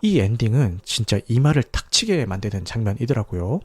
이 엔딩은 진짜 이마를 탁 치게 만드는 장면이더라고요.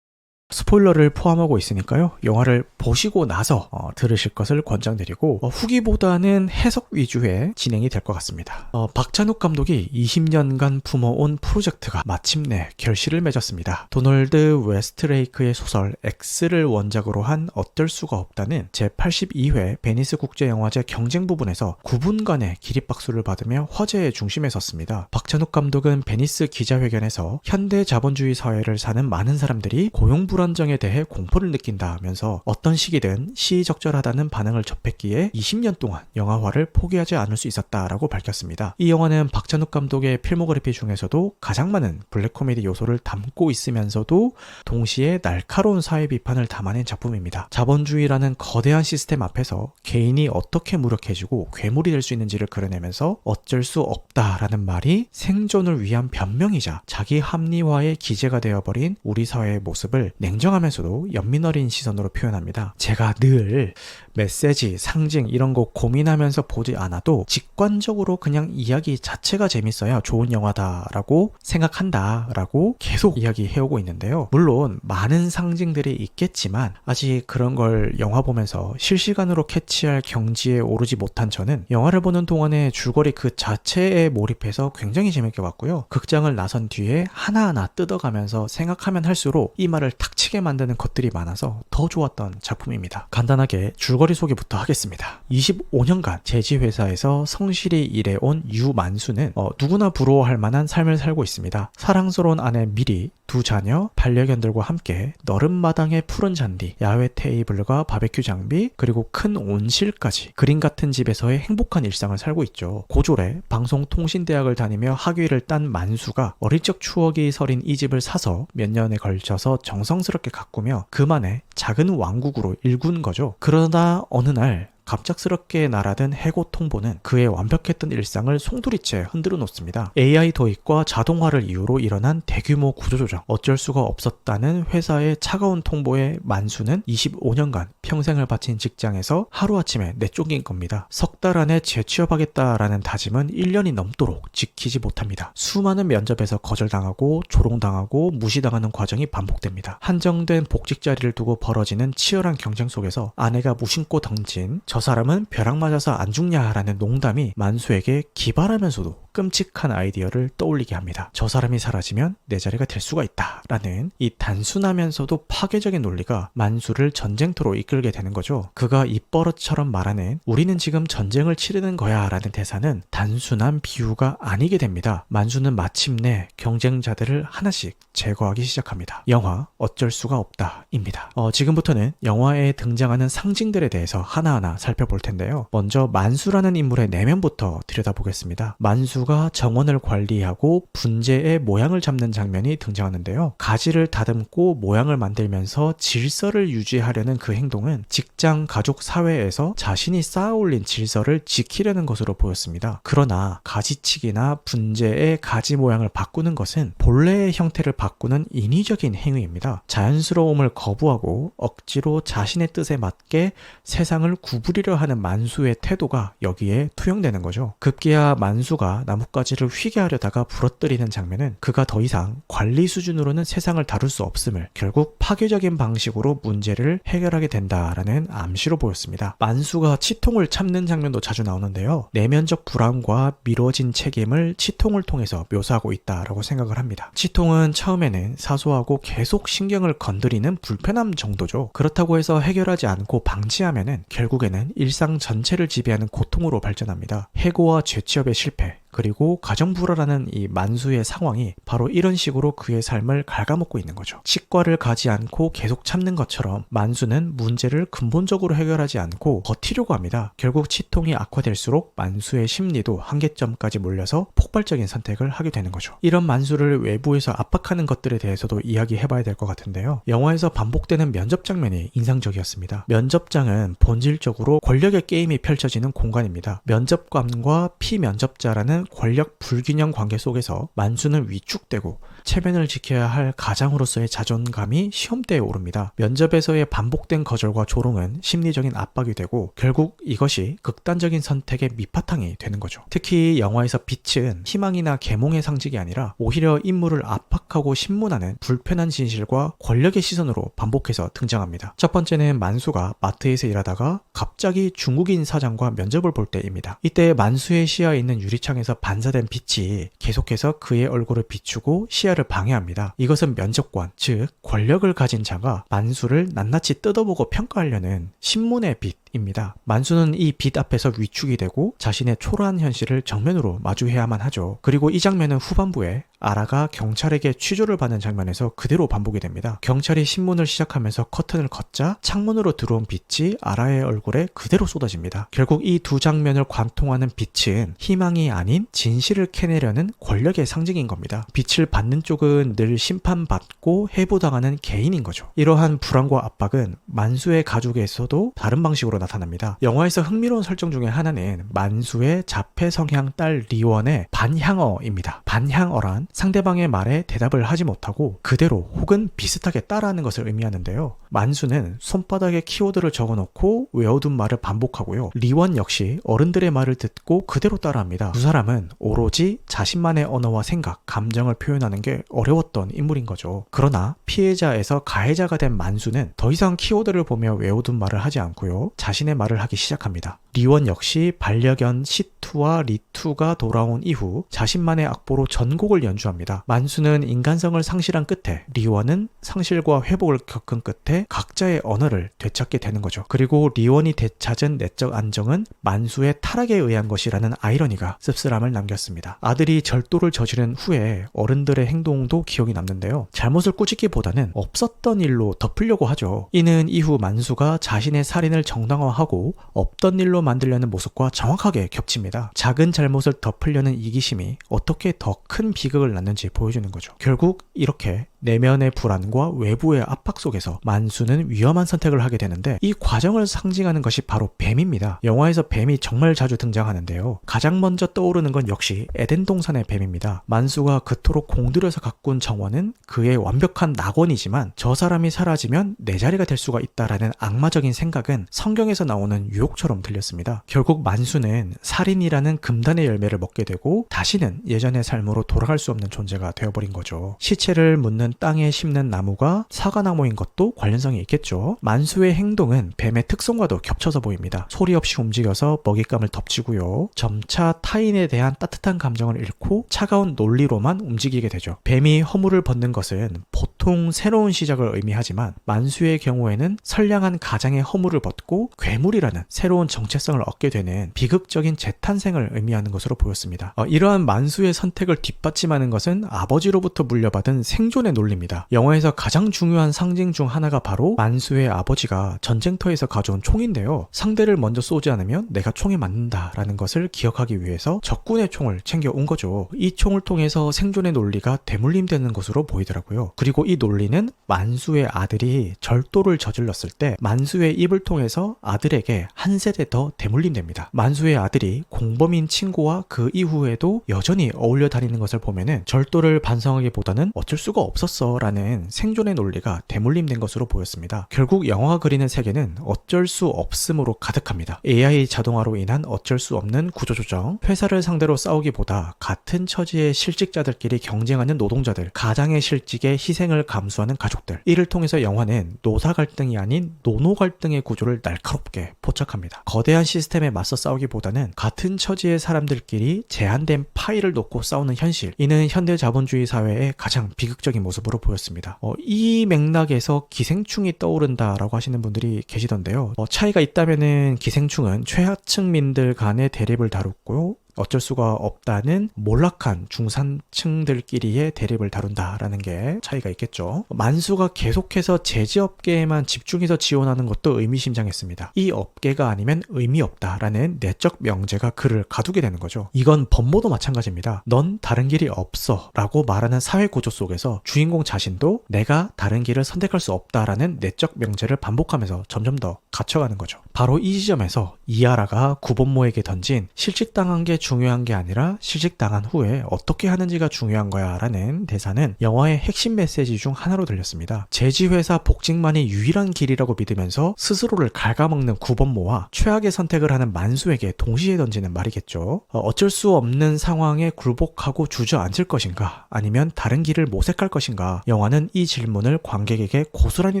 스포일러를 포함하고 있으니까요. 영화를 보시고 나서 들으실 것을 권장드리고 후기보다는 해석 위주의 진행이 될 것 같습니다. 박찬욱 감독이 20년간 품어온 프로젝트가 마침내 결실을 맺었습니다. 도널드 웨스트레이크의 소설 X를 원작으로 한 어쩔 수가 없다는 제82회 베니스 국제영화제 경쟁 부분에서 9분간의 기립박수를 받으며 화제의 중심에 섰습니다. 박찬욱 감독은 베니스 기자회견에서 현대 자본주의 사회를 사는 많은 사람들이 고용불안정에 대해 공포를 느낀다면서 어떤 시기든 시의적절하다는 반응을 접했기에 20년 동안 영화화를 포기하지 않을 수 있었다라고 밝혔습니다. 이 영화는 박찬욱 감독의 필모그래피 중에서도 가장 많은 블랙 코미디 요소를 담고 있으면서도 동시에 날카로운 사회 비판을 담아낸 작품입니다. 자본주의라는 거대한 시스템 앞에서 개인이 어떻게 무력해지고 괴물이 될 수 있는지를 그려내면서 어쩔 수 없다라는 말이 생존을 위한 변명이자 자기 합리화의 기제가 되어버린 우리 사회의 모습을 냉정하면서도 연민어린 시선으로 표현합니다. 제가 늘 메시지, 상징 이런 거 고민하면서 보지 않아도 직관적으로 그냥 이야기 자체가 재밌어야 좋은 영화다라고 생각한다라고 계속 이야기해오고 있는데요. 물론 많은 상징들이 있겠지만 아직 그런 걸 영화 보면서 실시간으로 캐치할 경지에 오르지 못한 저는 영화를 보는 동안에 줄거리 그 자체에 몰입해서 굉장히 재밌게 봤고요. 극장을 나선 뒤에 하나하나 뜯어가면서 생각하면 할수록 이 말을 탁 치게 만드는 것들이 많아서 더 좋았던 작품입니다. 간단하게 줄거리 소개부터 하겠습니다. 25년간 제지회사에서 성실히 일해온 유만수는 누구나 부러워할 만한 삶을 살고 있습니다. 사랑스러운 아내 미리, 두 자녀, 반려견들과 함께 너른 마당에 푸른 잔디, 야외 테이블과 바베큐 장비, 그리고 큰 온실까지 그림 같은 집에서의 행복한 일상을 살고 있죠. 고졸에 방송통신대학을 다니며 학위를 딴 만수가 어릴 적 추억이 서린 이 집을 사서 몇 년에 걸쳐서 정성스럽게 가꾸며 그만의 작은 왕국으로 일군 거죠. 그러다 어느 날 갑작스럽게 날아든 해고 통보는 그의 완벽했던 일상을 송두리째 흔들어 놓습니다. AI 도입과 자동화를 이유로 일어난 대규모 구조조정, 어쩔 수가 없었다는 회사의 차가운 통보에 만수는 25년간 평생을 바친 직장에서 하루아침에 내쫓긴 겁니다. 석 달 안에 재취업하겠다라는 다짐은 1년이 넘도록 지키지 못합니다. 수많은 면접에서 거절당하고 조롱당하고 무시당하는 과정이 반복됩니다. 한정된 복직 자리를 두고 벌어지는 치열한 경쟁 속에서 아내가 무심코 던진 저 사람은 벼락 맞아서 안 죽냐라는 농담이 만수에게 기발하면서도 끔찍한 아이디어를 떠올리게 합니다. 저 사람이 사라지면 내 자리가 될 수가 있다 라는 이 단순하면서도 파괴적인 논리가 만수를 전쟁터로 이끌게 되는 거죠. 그가 입버릇처럼 말하는 우리는 지금 전쟁을 치르는 거야 라는 대사는 단순한 비유가 아니게 됩니다. 만수는 마침내 경쟁자들을 하나씩 제거하기 시작합니다. 영화 어쩔 수가 없다 입니다. 지금부터는 영화에 등장하는 상징들에 대해서 하나하나 살펴볼 텐데요. 먼저 만수라는 인물의 내면부터 들여다보겠습니다. 만수가 정원을 관리하고 분재의 모양을 잡는 장면이 등장하는데요. 가지를 다듬고 모양을 만들면서 질서를 유지하려는 그 행동은 직장, 가족, 사회에서 자신이 쌓아올린 질서를 지키려는 것으로 보였습니다. 그러나 가지치기나 분재의 가지 모양을 바꾸는 것은 본래의 형태를 바꾸는 인위적인 행위입니다. 자연스러움을 거부하고 억지로 자신의 뜻에 맞게 세상을 구부리려 하는 만수의 태도가 여기에 투영되는 거죠. 급기야 만수가 나뭇가지를 휘게 하려다가 부러뜨리는 장면은 그가 더 이상 관리 수준으로는 세상을 다룰 수 없음을, 결국 파괴적인 방식으로 문제를 해결하게 된다라는 암시로 보였습니다. 만수가 치통을 참는 장면도 자주 나오는데요. 내면적 불안과 미뤄진 책임을 치통을 통해서 묘사하고 있다라고 생각을 합니다. 치통은 처음에는 사소하고 계속 신경을 건드리는 불편함 정도죠. 그렇다고 해서 해결하지 않고 방치하면은 결국에는 일상 전체를 지배하는 고통으로 발전합니다. 해고와 재취업의 실패, 그리고 가정불화라는 이 만수의 상황이 바로 이런 식으로 그의 삶을 갉아먹고 있는 거죠. 치과를 가지 않고 계속 참는 것처럼 만수는 문제를 근본적으로 해결하지 않고 버티려고 합니다. 결국 치통이 악화될수록 만수의 심리도 한계점까지 몰려서 폭발적인 선택을 하게 되는 거죠. 이런 만수를 외부에서 압박하는 것들에 대해서도 이야기해봐야 될 것 같은데요. 영화에서 반복되는 면접 장면이 인상적이었습니다. 면접장은 본질적으로 권력의 게임이 펼쳐지는 공간입니다. 면접관과 피면접자라는 이어지는 권력 불균형 관계 속에서 만수는 위축되고 체면을 지켜야 할 가장으로서의 자존감이 시험대에 오릅니다. 면접에서의 반복된 거절과 조롱은 심리적인 압박이 되고 결국 이것이 극단적인 선택의 밑바탕이 되는 거죠. 특히 영화에서 빛은 희망이나 계몽의 상징이 아니라 오히려 인물을 압박하고 신문하는 불편한 진실과 권력의 시선으로 반복해서 등장합니다. 첫 번째는 만수가 마트에서 일하다가 갑자기 중국인 사장과 면접을 볼 때입니다. 이때 만수의 시야에 있는 유리창에서 반사된 빛이 계속해서 그의 얼굴을 비추고 시야를 방해합니다. 이것은 면접관, 즉 권력을 가진 자가 만수를 낱낱이 뜯어보고 평가하려는 신문의 빛입니다. 만수는 이 빛 앞에서 위축이 되고 자신의 초라한 현실을 정면으로 마주해야만 하죠. 그리고 이 장면은 후반부에 아라가 경찰에게 취조를 받는 장면에서 그대로 반복이 됩니다. 경찰이 신문을 시작하면서 커튼을 걷자 창문으로 들어온 빛이 아라의 얼굴에 그대로 쏟아집니다. 결국 이 두 장면을 관통하는 빛은 희망이 아닌 진실을 캐내려는 권력의 상징인 겁니다. 빛을 받는 쪽은 늘 심판받고 해부당하는 개인인 거죠. 이러한 불안과 압박은 만수의 가족에서도 다른 방식으로 나타납니다. 영화에서 흥미로운 설정 중에 하나는 만수의 자폐 성향 딸 리원의 반향어입니다. 반향어란 상대방의 말에 대답을 하지 못하고 그대로 혹은 비슷하게 따라하는 것을 의미하는데요. 만수는 손바닥에 키워드를 적어놓고 외워둔 말을 반복하고요. 리원 역시 어른들의 말을 듣고 그대로 따라합니다. 두 사람은 오로지 자신만의 언어와 생각, 감정을 표현하는 게 어려웠던 인물인 거죠. 그러나 피해자에서 가해자가 된 만수는 더 이상 키워드를 보며 외워둔 말을 하지 않고요. 자신의 말을 하기 시작합니다. 리원 역시 반려견 시투와 리투가 돌아온 이후 자신만의 악보로 전곡을 연주합니다. 만수는 인간성을 상실한 끝에 리원은 상실과 회복을 겪은 끝에 각자의 언어를 되찾게 되는 거죠. 그리고 리원이 되찾은 내적 안정은 만수의 타락에 의한 것이라는 아이러니가 씁쓸함을 남겼습니다. 아들이 절도를 저지른 후에 어른들의 행동도 기억이 남는데요. 잘못을 꾸짖기보다는 없었던 일로 덮으려고 하죠. 이는 이후 만수가 자신의 살인을 정당화하고 없던 일로 만들려는 모습과 정확하게 겹칩니다. 작은 잘못을 덮으려는 이기심이 어떻게 더 큰 비극을 낳는지 보여주는 거죠. 결국 이렇게 내면의 불안과 외부의 압박 속에서 만수는 위험한 선택을 하게 되는데 이 과정을 상징하는 것이 바로 뱀입니다. 영화에서 뱀이 정말 자주 등장하는데요. 가장 먼저 떠오르는 건 역시 에덴 동산의 뱀입니다. 만수가 그토록 공들여서 가꾼 정원은 그의 완벽한 낙원이지만 저 사람이 사라지면 내 자리가 될 수가 있다라는 악마적인 생각은 성경에서 나오는 유혹처럼 들렸습니다. 결국 만수는 살인이라는 금단의 열매를 먹게 되고 다시는 예전의 삶으로 돌아갈 수 없는 존재가 되어버린 거죠. 시체를 묻는 땅에 심는 나무가 사과나무인 것도 관련성이 있겠죠. 만수의 행동은 뱀의 특성과도 겹쳐서 보입니다. 소리 없이 움직여서 먹잇감을 덮치고요. 점차 타인에 대한 따뜻한 감정을 잃고 차가운 논리로만 움직이게 되죠. 뱀이 허물을 벗는 것은 보통 새로운 시작을 의미하지만 만수의 경우에는 선량한 가장의 허물을 벗고 괴물이라는 새로운 정체성을 얻게 되는 비극적인 재탄생을 의미하는 것으로 보였습니다. 이러한 만수의 선택을 뒷받침하는 것은 아버지로부터 물려받은 생존의 논리입니다. 영화에서 가장 중요한 상징 중 하나가 바로 만수의 아버지가 전쟁터에서 가져온 총인데요. 상대를 먼저 쏘지 않으면 내가 총에 맞는다라는 것을 기억하기 위해서 적군의 총을 챙겨온 거죠. 이 총을 통해서 생존의 논리가 대물림되는 것으로 보이더라고요. 그리고 이 논리는 만수의 아들이 절도를 저질렀을 때 만수의 입을 통해서 아들에게 한 세대 더 대물림됩니다. 만수의 아들이 공범인 친구와 그 이후에도 여전히 어울려 다니는 것을 보면은 절도를 반성하기보다는 어쩔 수가 없었어 라는 생존의 논리가 대물림된 것으로 보였습니다. 결국 영화가 그리는 세계는 어쩔 수 없음으로 가득합니다. AI 자동화로 인한 어쩔 수 없는 구조조정, 회사를 상대로 싸우기보다 같은 처지의 실직자들끼리 경쟁하는 노동자들, 가장의 실직에 희생을 감수하는 가족들, 이를 통해서 영화는 노사 갈등이 아닌 노노 갈등의 구조를 날카롭게 포착합니다. 거대한 시스템에 맞서 싸우기보다는 같은 처지의 사람들끼리 제한된 파일을 놓고 싸우는 현실, 이는 현대 자본주의 사회의 가장 비극적인 모습으로 보였습니다. 이 맥락에서 기생충이 떠오른다라고 하시는 분들이 계시던데요. 차이가 있다면은 기생충은 최하층민들 간의 대립을 다뤘고요. 어쩔 수가 없다는 몰락한 중산층들끼리의 대립을 다룬다라는 게 차이가 있겠죠. 만수가 계속해서 제지업계에만 집중해서 지원하는 것도 의미심장했습니다. 이 업계가 아니면 의미 없다라는 내적 명제가 그를 가두게 되는 거죠. 이건 법모도 마찬가지입니다. 넌 다른 길이 없어 라고 말하는 사회구조 속에서 주인공 자신도 내가 다른 길을 선택할 수 없다라는 내적 명제를 반복하면서 점점 더 갇혀가는 거죠. 바로 이 지점에서 이하라가 구본모에게 던진 실직당한 게 중요한 게 아니라 실직당한 후에 어떻게 하는지가 중요한 거야 라는 대사는 영화의 핵심 메시지 중 하나로 들렸습니다. 제지회사 복직만이 유일한 길이라고 믿으면서 스스로를 갉아먹는 구본모와 최악의 선택을 하는 만수에게 동시에 던지는 말이겠죠. 어쩔 수 없는 상황에 굴복하고 주저앉을 것인가 아니면 다른 길을 모색할 것인가. 영화는 이 질문을 관객에게 고스란히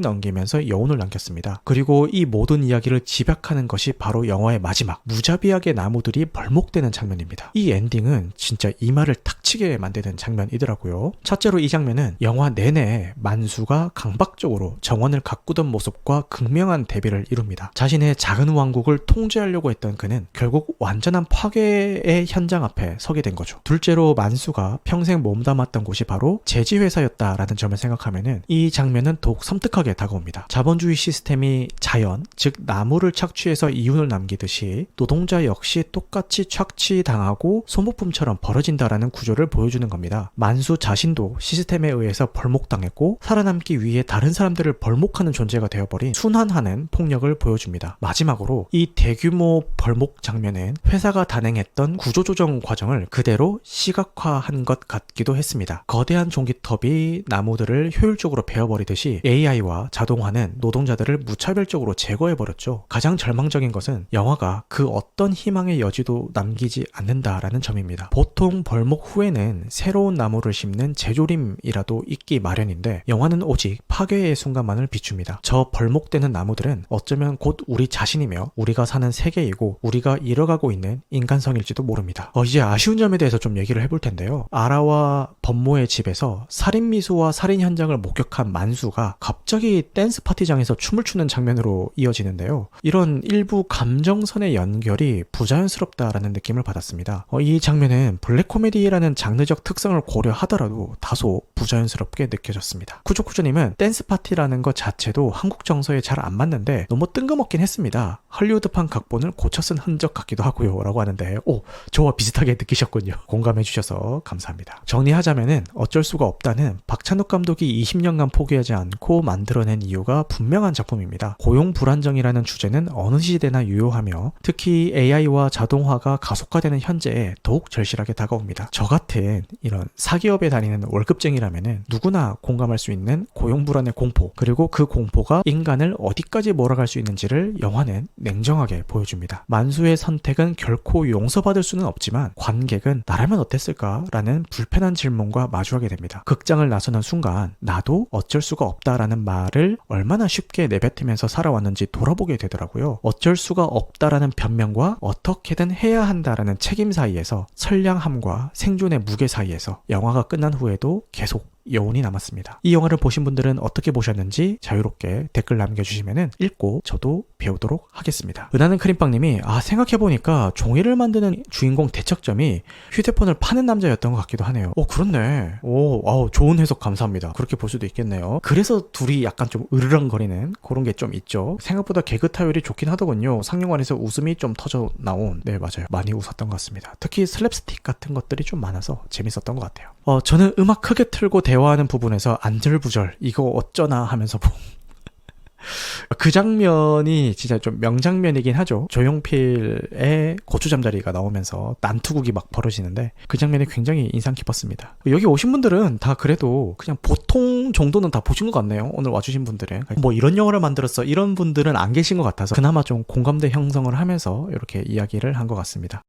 넘기면서 여운을 남겼습니다. 그리고 이 모든 이야기를 집약하는 것이 바로 영화의 마지막 무자비하게 나무들이 벌목되는 장면입니다. 이 엔딩은 진짜 이마를 탁 치게 만드는 장면이더라고요. 첫째로 이 장면은 영화 내내 만수가 강박적으로 정원을 가꾸던 모습과 극명한 대비를 이룹니다. 자신의 작은 왕국을 통제하려고 했던 그는 결국 완전한 파괴의 현장 앞에 서게 된 거죠. 둘째로 만수가 평생 몸담았던 곳이 바로 제지회사였다라는 점을 생각하면은 이 장면은 더욱 섬뜩하게 다가옵니다. 자본주의 시스템이 자연, 즉 나무를 착취해서 이윤을 남기듯이 노동자 역시 똑같이 착취당하고 소모품처럼 벌어진다라는 구조를 보여주는 겁니다. 만수 자신도 시스템에 의해서 벌목당했고 살아남기 위해 다른 사람들을 벌목하는 존재가 되어버린 순환하는 폭력을 보여줍니다. 마지막으로 이 대규모 벌목 장면은 회사가 단행했던 구조조정 과정을 그대로 시각화한 것 같기도 했습니다. 거대한 종깃톱이 나무들을 효율적으로 베어버리듯이 AI와 자동화는 노동자들을 무차별적으로 제거해버렸죠. 가장 절망적인 것은 영화가 그 어떤 희망의 여지도 남기지 않는다라는 점입니다. 보통 벌목 후에는 새로운 나무를 심는 재조림이라도 있기 마련인데 영화는 오직 파괴의 순간만을 비춥니다. 저 벌목되는 나무들은 어쩌면 곧 우리 자신이며 우리가 사는 세계이고 우리가 잃어가고 있는 인간성일지도 모릅니다. 이제 아쉬운 점에 대해서 좀 얘기를 해볼 텐데요. 아라와 법모의 집에서 살인미수와 살인 현장을 목격한 만수가 갑자기 댄스 파티장에서 춤을 추는 장면으로 이어지는데요. 이런 일부 감정선의 연결이 부자연스럽다라는 느낌을 받았습니다. 이 장면은 블랙 코미디라는 장르적 특성을 고려하더라도 다소 부자연스럽게 느껴졌습니다. 쿠조쿠조님은 댄스 파티라는 것 자체도 한국 정서에 잘 안 맞는데 너무 뜬금없긴 했습니다. 할리우드판 각본을 고쳐 쓴 흔적 같기도 하고요 라고 하는데 저와 비슷하게 느끼셨군요. 공감해 주셔서 감사합니다. 정리하자면은 어쩔 수가 없다는 박찬욱 감독이 20년간 포기하지 않고 만들어낸 이유가 분명한 작품입니다. 고용 불안정이라는 주제는 어느 시대나 유효하며 특히 AI와 자동화가 가속화되는 현재에 더욱 절실하게 다가옵니다. 저 같은 이런 사기업에 다니는 월급쟁이라면은 누구나 공감할 수 있는 고용 불안의 공포, 그리고 그 공포가 인간을 어디까지 몰아갈 수 있는지를 영화는 냉정하게 보여줍니다. 만수의 선택은 결코 용서받을 수는 없지만 관객은 나라면 어땠을까? 라는 불편한 질문과 마주하게 됩니다. 극장을 나서는 순간 나도 어쩔 수가 없다라는 말을 얼마나 쉽게 내뱉으면서 살아왔는지 돌아보게 되더라고요. 어쩔 수가 없다라는 변명과 어떻게든 해야 한다라는 책임 사이에서 선량함과 생존의 무게 사이에서 영화가 끝난 후에도 계속 여운이 남았습니다. 이 영화를 보신 분들은 어떻게 보셨는지 자유롭게 댓글 남겨주시면 읽고 저도 배우도록 하겠습니다. 은하는 크림빵님이 생각해보니까 종이를 만드는 주인공 대척점이 휴대폰을 파는 남자였던 것 같기도 하네요. 그렇네. 좋은 해석 감사합니다. 그렇게 볼 수도 있겠네요. 그래서 둘이 약간 좀 으르렁거리는 그런 게 좀 있죠. 생각보다 개그 타율이 좋긴 하더군요. 상영관에서 웃음이 좀 터져 나온. 네, 맞아요. 많이 웃었던 것 같습니다. 특히 슬랩스틱 같은 것들이 좀 많아서 재밌었던 것 같아요. 저는 음악 크게 틀고 대화하는 부분에서 안절부절 이거 어쩌나 하면서 그 장면이 진짜 좀 명장면이긴 하죠. 조용필의 고추잠자리가 나오면서 난투극이 막 벌어지는데 그 장면이 굉장히 인상 깊었습니다. 여기 오신 분들은 다 그래도 그냥 보통 정도는 다 보신 것 같네요. 오늘 와주신 분들은 뭐 이런 영화를 만들었어 이런 분들은 안 계신 것 같아서 그나마 좀 공감대 형성을 하면서 이렇게 이야기를 한 것 같습니다.